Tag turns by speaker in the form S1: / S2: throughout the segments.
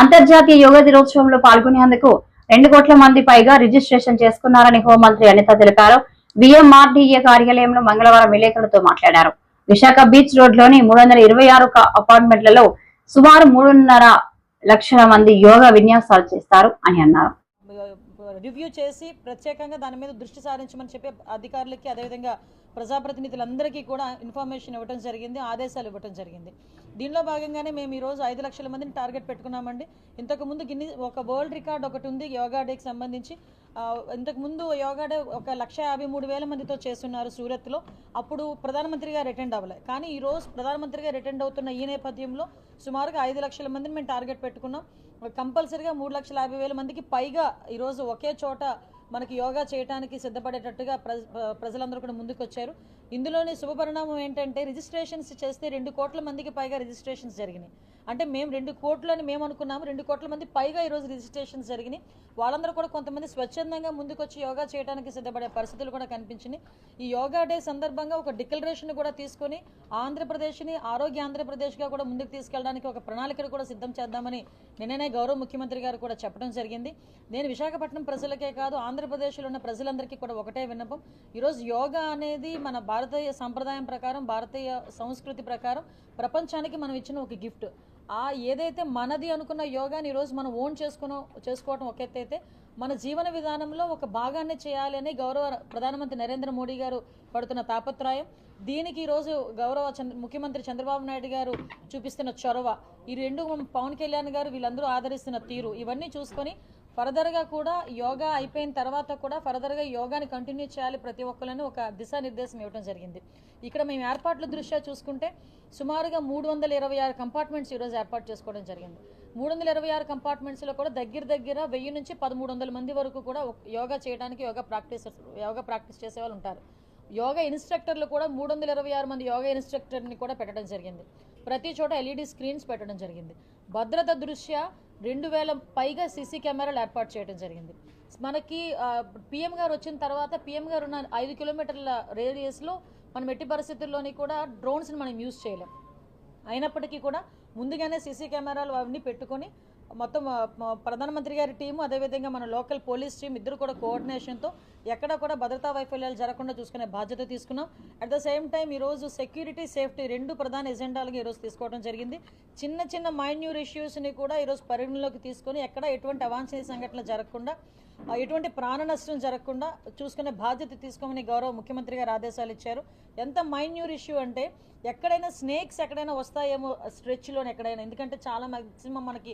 S1: అంతర్జాతీయ యోగా దినోత్సవంలో పాల్గొనేందుకు 2 కోట్ల మంది పైగా రిజిస్ట్రేషన్ చేసుకున్నారని హోంమంత్రి అనిత తెలిపారు. విఎంఆర్డీఏ కార్యాలయంలో మంగళవారం విలేకరులతో మాట్లాడారు. విశాఖ బీచ్ రోడ్లోని 326 అపార్ట్మెంట్లలో సుమారు 3.5 లక్షల మంది యోగా విన్యాసాలు చేస్తారు అని అన్నారు.
S2: రివ్యూ చేసి ప్రత్యేకంగా దాని మీద దృష్టి సారించమని చెప్పి అధికారులకి అదేవిధంగా ప్రజాప్రతినిధులందరికీ కూడా ఇన్ఫర్మేషన్ ఇవ్వడం జరిగింది, ఆదేశాలు ఇవ్వడం జరిగింది. దీనిలో భాగంగానే మేము ఈరోజు 5 లక్షల మందిని టార్గెట్ పెట్టుకున్నామండి. ఇంతకుముందు ఒక వరల్డ్ రికార్డ్ ఒకటి ఉంది యోగా డేకి సంబంధించి. ఇంతకుముందు యోగా డే 1,53,000 మందితో చేస్తున్నారు సూరత్లో. అప్పుడు ప్రధానమంత్రి గారు అటెండ్ అవ్వలే. కానీ ఈరోజు ప్రధానమంత్రి గారు అటెండ్ అవుతున్న ఈ నేపథ్యంలో సుమారుగా 5 లక్షల మందిని మేము టార్గెట్ పెట్టుకున్నాం. కంపల్సరీగా 3,50,000 మందికి పైగా ఈరోజు ఒకే చోట మనకి యోగా చేయడానికి సిద్ధపడేటట్టుగా ప్రజలందరూ కూడా ముందుకు వచ్చారు. ఇందులోని శుభపరిణామం ఏంటంటే రిజిస్ట్రేషన్స్ చేస్తే 2 కోట్ల మందికి పైగా రిజిస్ట్రేషన్స్ జరిగినాయి. అంటే మేము 2 కోట్లని మేము అనుకున్నాము, 2 కోట్ల మంది పైగా ఈరోజు రిజిస్ట్రేషన్స్ జరిగినాయి. వాళ్ళందరూ కూడా కొంతమంది స్వచ్ఛందంగా ముందుకు వచ్చి యోగా చేయడానికి సిద్ధపడే పరిస్థితులు కూడా కనిపించినాయి. ఈ యోగా డే సందర్భంగా ఒక డిక్లరేషన్ కూడా తీసుకొని ఆంధ్రప్రదేశ్ని ఆరోగ్య ఆంధ్రప్రదేశ్గా కూడా ముందుకు తీసుకెళ్ళడానికి ఒక ప్రణాళికను కూడా సిద్ధం చేద్దామని నిన్ననే గౌరవ ముఖ్యమంత్రి గారు కూడా చెప్పడం జరిగింది. నేను విశాఖపట్నం ప్రజలకే కాదు ఆంధ్రప్రదేశ్లో ఉన్న ప్రజలందరికీ కూడా ఒకటే విన్నపం. ఈరోజు యోగా అనేది మన భారతీయ సంప్రదాయం ప్రకారం, భారతీయ సంస్కృతి ప్రకారం ప్రపంచానికి మనం ఇచ్చిన ఒక గిఫ్ట్. ఏదైతే మనది అనుకున్న యోగాని ఈరోజు మనం చేసుకోవడం ఒక ఎత్తు అయితే, మన జీవన విధానంలో ఒక భాగాన్ని చేయాలని గౌరవ ప్రధానమంత్రి నరేంద్ర మోడీ గారు పడుతున్న తాపత్రయం, దీనికి ఈరోజు గౌరవ ముఖ్యమంత్రి చంద్రబాబు నాయుడు గారు చూపిస్తున్న చొరవ, ఈ రెండు పవన్ కళ్యాణ్ గారు వీళ్ళందరూ ఆదరిస్తున్న తీరు, ఇవన్నీ చూసుకొని ఫర్దర్గా కూడా యోగా అయిపోయిన తర్వాత కూడా ఫర్దర్గా యోగాని కంటిన్యూ చేయాలి ప్రతి ఒక్కరిని ఒక దిశానిర్దేశం ఇవ్వడం జరిగింది. ఇక్కడ మేము ఏర్పాట్ల దృష్ట్యా చూసుకుంటే సుమారుగా 326 కంపార్ట్మెంట్స్ ఈరోజు ఏర్పాటు చేసుకోవడం జరిగింది. 326 కంపార్ట్మెంట్స్లో కూడా దగ్గర 1000 నుంచి 1300 మంది వరకు కూడా యోగా చేయడానికి యోగా ప్రాక్టీస్ చేసే వాళ్ళు ఉంటారు. యోగా ఇన్స్ట్రక్టర్లు కూడా 326 మంది యోగా ఇన్స్ట్రక్టర్ని కూడా పెట్టడం జరిగింది. ప్రతి చోట LED స్క్రీన్స్ పెట్టడం జరిగింది. భద్రత దృష్ట్యా 2000 పైగా సీసీ కెమెరాలు ఏర్పాటు చేయడం జరిగింది. మనకి PM గారు వచ్చిన తర్వాత PM గారు ఉన్న 5 కిలోమీటర్ల రేడియస్లో మనం ఎట్టి పరిస్థితుల్లోని కూడా డ్రోన్స్ని మనం యూజ్ చేయలేం. అయినప్పటికీ కూడా ముందుగానే సీసీ కెమెరాలు అవన్నీ పెట్టుకొని మొత్తం ప్రధానమంత్రి గారి టీము అదేవిధంగా మన లోకల్ పోలీస్ టీం ఇద్దరు కూడా కోఆర్డినేషన్తో ఎక్కడ కూడా భద్రతా వైఫల్యాలు జరగకుండా చూసుకునే బాధ్యత తీసుకున్నాం. అట్ ద సేమ్ టైం ఈరోజు సెక్యూరిటీ, సేఫ్టీ 2 ప్రధాన ఎజెండాలుగా ఈరోజు తీసుకోవడం జరిగింది. చిన్న మైన్యూర్ ఇష్యూస్ని కూడా ఈరోజు పరిగణలోకి తీసుకొని ఎక్కడ ఎటువంటి అవాంఛనీయ సంఘటనలు జరగకుండా, ఎటువంటి ప్రాణ నష్టం జరగకుండా చూసుకునే బాధ్యత తీసుకోమని గౌరవ ముఖ్యమంత్రి గారు ఆదేశాలు ఇచ్చారు. ఎంత మైన్యూర్ ఇష్యూ అంటే ఎక్కడైనా స్నేక్స్ ఎక్కడైనా వస్తాయేమో స్ట్రెచ్లో ఎక్కడైనా, ఎందుకంటే చాలా మ్యాక్సిమం మనకి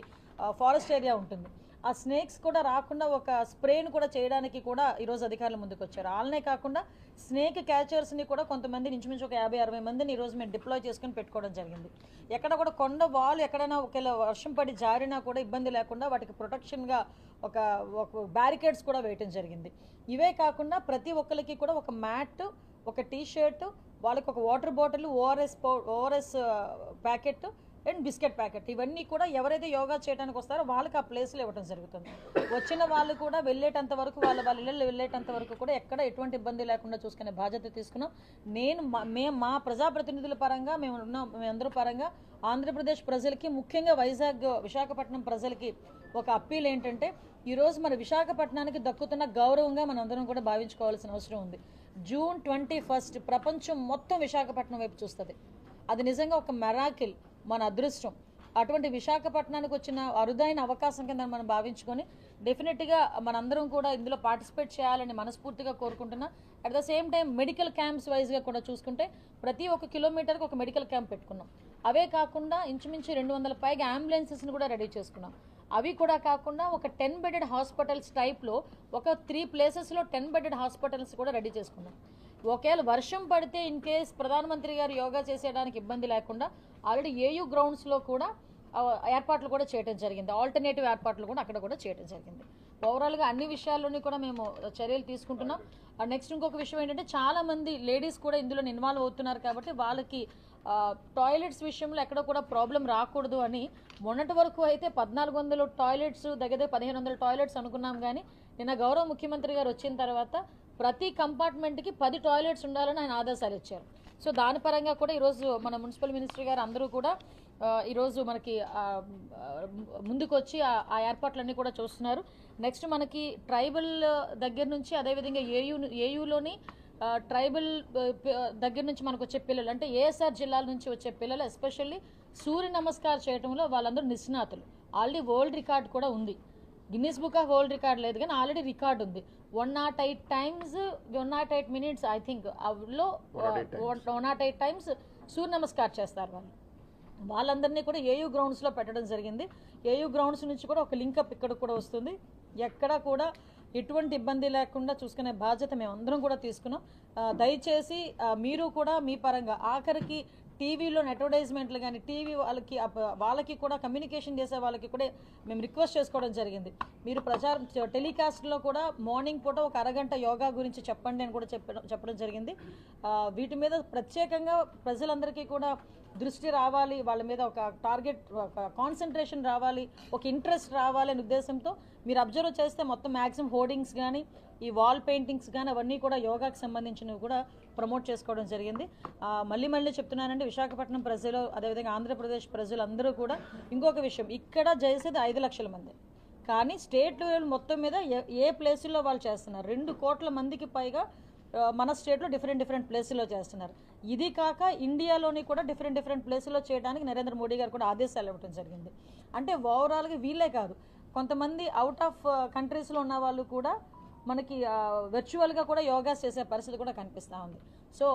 S2: ఫారెస్ట్ ఏరియా ఉంటుంది. ఆ స్నేక్స్ కూడా రాకుండా ఒక స్ప్రేను కూడా చేయడానికి కూడా ఈరోజు అధికారులు ముందుకు వచ్చారు. వాళ్ళనే కాకుండా స్నేక్ క్యాచర్స్ని కూడా కొంతమంది ఇంచుమించు ఒక 50-60 మందిని ఈరోజు మేము డిప్లాయ్ చేసుకుని పెట్టుకోవడం జరిగింది. ఎక్కడ కూడా కొండ వాల్ ఎక్కడైనా ఒకవేళ వర్షం పడి జారినా కూడా ఇబ్బంది లేకుండా వాటికి ప్రొటెక్షన్గా ఒక బ్యారికేడ్స్ కూడా వేయటం జరిగింది. ఇవే కాకుండా ప్రతి ఒక్కరికి కూడా ఒక మ్యాట్, ఒక టీ-షర్ట్, వాళ్ళకి ఒక water bottle, ORS packet and biscuit packet, ఇవన్నీ కూడా ఎవరైతే యోగా చేయడానికి వస్తారో వాళ్ళకి ఆ ప్లేస్లో ఇవ్వడం జరుగుతుంది. వచ్చిన వాళ్ళు కూడా వెళ్ళేటంత వరకు వాళ్ళ ఇళ్ళల్లో వెళ్ళేటంత వరకు కూడా ఎక్కడ ఎటువంటి ఇబ్బంది లేకుండా చూసుకునే బాధ్యత తీసుకున్నాం. మేము మా ప్రజాప్రతినిధుల పరంగా మేమందరూ పరంగా ఆంధ్రప్రదేశ్ ప్రజలకి, ముఖ్యంగా విశాఖపట్నం ప్రజలకి ఒక అప్పీల్ ఏంటంటే, ఈరోజు మన విశాఖపట్నానికి దక్కుతున్న గౌరవంగా మనందరం కూడా భావించుకోవాల్సిన అవసరం ఉంది. జూన్ 21 ప్రపంచం మొత్తం విశాఖపట్నం వైపు చూస్తుంది. అది నిజంగా ఒక మెరాకిల్, మన అదృష్టం. అటువంటి విశాఖపట్నానికి వచ్చిన అరుదైన అవకాశం కింద మనం భావించుకొని డెఫినెట్గా మనందరం కూడా ఇందులో పార్టిసిపేట్ చేయాలని మనస్ఫూర్తిగా కోరుకుంటున్నా. At the same time medical camps వైజ్గా కూడా చూసుకుంటే ప్రతి 1 కిలోమీటర్కి ఒక మెడికల్ క్యాంప్ పెట్టుకున్నాం. అవే కాకుండా ఇంచుమించు 200 పైగా అంబులెన్సెస్ని కూడా రెడీ చేసుకున్నాం. అవి కూడా కాకుండా ఒక 10 బెడెడ్ హాస్పిటల్స్ టైప్లో ఒక 3 ప్లేసెస్లో 10 బెడెడ్ హాస్పిటల్స్ కూడా రెడీ చేసుకున్నాం. ఒకవేళ వర్షం పడితే ఇన్ కేస్ ప్రధానమంత్రి గారు యోగా చేసేయడానికి ఇబ్బంది లేకుండా ఆల్రెడీ AU గ్రౌండ్స్లో కూడా ఏర్పాట్లు కూడా చేయడం జరిగింది. ఆల్టర్నేటివ్ ఏర్పాట్లు కూడా అక్కడ కూడా చేయడం జరిగింది. ఓవరాల్గా అన్ని విషయాల్లోని కూడా మేము చర్యలు తీసుకుంటున్నాం. నెక్స్ట్ ఇంకొక విషయం ఏంటంటే, చాలామంది లేడీస్ కూడా ఇందులో ఇన్వాల్వ్ అవుతున్నారు కాబట్టి వాళ్ళకి టాయిలెట్స్ విషయంలో ఎక్కడ కూడా ప్రాబ్లం రాకూడదు అని మొన్నటి వరకు అయితే 1400 టాయిలెట్స్, దగ్గర 1500 టాయిలెట్స్ అనుకున్నాం. కానీ నిన్న గౌరవ ముఖ్యమంత్రి గారు వచ్చిన తర్వాత ప్రతి కంపార్ట్మెంట్కి 10 టాయిలెట్స్ ఉండాలని ఆయన ఆదేశాలు ఇచ్చారు. సో దాని పరంగా కూడా ఈరోజు మన మున్సిపల్ మినిస్టర్ గారు అందరూ కూడా ఈరోజు మనకి ముందుకొచ్చి ఆ ఏర్పాట్లన్నీ కూడా చూస్తున్నారు. నెక్స్ట్ మనకి ట్రైబల్ దగ్గర నుంచి అదేవిధంగా ఏయూలోని ట్రైబల్ దగ్గర నుంచి మనకు వచ్చే పిల్లలు అంటే ఏఎస్ఆర్ జిల్లాల నుంచి వచ్చే పిల్లలు ఎస్పెషల్లీ సూర్య నమస్కారం చేయడంలో వాళ్ళందరూ నిష్ణాతులు. ఆల్రెడీ వరల్డ్ రికార్డ్ కూడా ఉంది. Guinness book of world record లేదు కానీ ఆల్రెడీ రికార్డ్ ఉంది. 108 times 108 minutes ఐ థింక్ లో 108 times సూర్య నమస్కారం చేస్తారు వాళ్ళందరినీ కూడా ఏయూ గ్రౌండ్స్లో పెట్టడం జరిగింది. ఏయూ గ్రౌండ్స్ నుంచి కూడా ఒక లింకప్ ఇక్కడ కూడా వస్తుంది. ఎక్కడ కూడా ఎటువంటి ఇబ్బంది లేకుండా చూసుకునే బాధ్యత మేమందరం కూడా తీసుకున్నాం. దయచేసి మీరు కూడా మీ పరంగా ఆఖరికి టీవీలో అడ్వర్టైజ్మెంట్లు కానీ టీవీ వాళ్ళకి కూడా కమ్యూనికేషన్ చేసే వాళ్ళకి కూడా మేము రిక్వెస్ట్ చేసుకోవడం జరిగింది. మీరు టెలికాస్ట్లో కూడా మార్నింగ్ పూట ఒక అరగంట యోగా గురించి చెప్పండి అని కూడా చెప్పడం జరిగింది. వీటి మీద ప్రత్యేకంగా ప్రజలందరికీ కూడా దృష్టి రావాలి, వాళ్ళ మీద ఒక టార్గెట్ కాన్సన్ట్రేషన్ రావాలి, ఒక ఇంట్రెస్ట్ రావాలి అనే ఉద్దేశంతో మీరు అబ్జర్వ్ చేస్తే మొత్తం మ్యాక్సిమం హోర్డింగ్స్ కానీ ఈ వాల్ పెయింటింగ్స్ కానీ అవన్నీ కూడా యోగాకి సంబంధించినవి కూడా ప్రమోట్ చేసుకోవడం జరిగింది. మళ్ళీ చెప్తున్నానండి, విశాఖపట్నం ప్రజలు అదేవిధంగా ఆంధ్రప్రదేశ్ ప్రజలందరూ కూడా ఇంకొక విషయం, ఇక్కడ చేసేది 5 లక్షల మంది కానీ స్టేట్ లెవెల్ మొత్తం మీద ఏ ప్లేసుల్లో వాళ్ళు చేస్తున్నారు 2 కోట్ల మందికి పైగా మన స్టేట్లో డిఫరెంట్ ప్లేసుల్లో చేస్తున్నారు. ఇది కాక ఇండియాలోని కూడా డిఫరెంట్ ప్లేసుల్లో చేయడానికి నరేంద్ర మోడీ గారు కూడా ఆదేశాలు ఇవ్వడం జరిగింది. అంటే ఓవరాల్గా వీళ్ళే కాదు, కొంతమంది అవుట్ ఆఫ్ కంట్రీస్లో ఉన్న వాళ్ళు కూడా మనకి వర్చువల్గా కూడా యోగా చేసే పరిస్థితి కూడా కనిపిస్తూ ఉంది. సో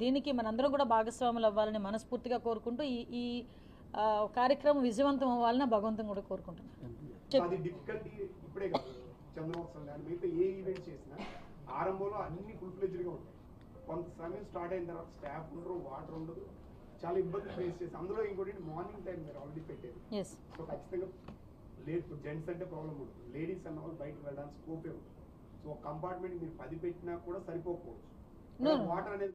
S2: దీనికి మనందరం కూడా భాగస్వాములు అవ్వాలని మనస్ఫూర్తిగా కోరుకుంటూ ఈ కార్యక్రమం విజయవంతం అవ్వాలని భగవంతుని కూడా కోరుకుంటున్నాను.
S3: ఆరంభంలో అన్ని ఫుల్ ఫ్లెడ్జ్డ్గా ఉంటాయి. కొంత సమయం స్టార్ట్ అయిన తర్వాత స్టాఫ్ ఉండరు, వాటర్ ఉండదు, చాలా ఇబ్బందులు ఫేస్ చేసి అందులో ఇంకోటి మార్నింగ్ టైం మీరు ఆల్రెడీ పెట్టారు. సో ఖచ్చితంగా జెంట్స్ అంటే ప్రాబ్లం ఉంటుంది, లేడీస్ అన్న వాళ్ళు బయటకు వెళ్ళడానికి స్కోపే ఉంటుంది. సో కంపార్ట్మెంట్ మీరు 10 పెట్టినా కూడా సరిపోకపోవచ్చు. వాటర్ అనేది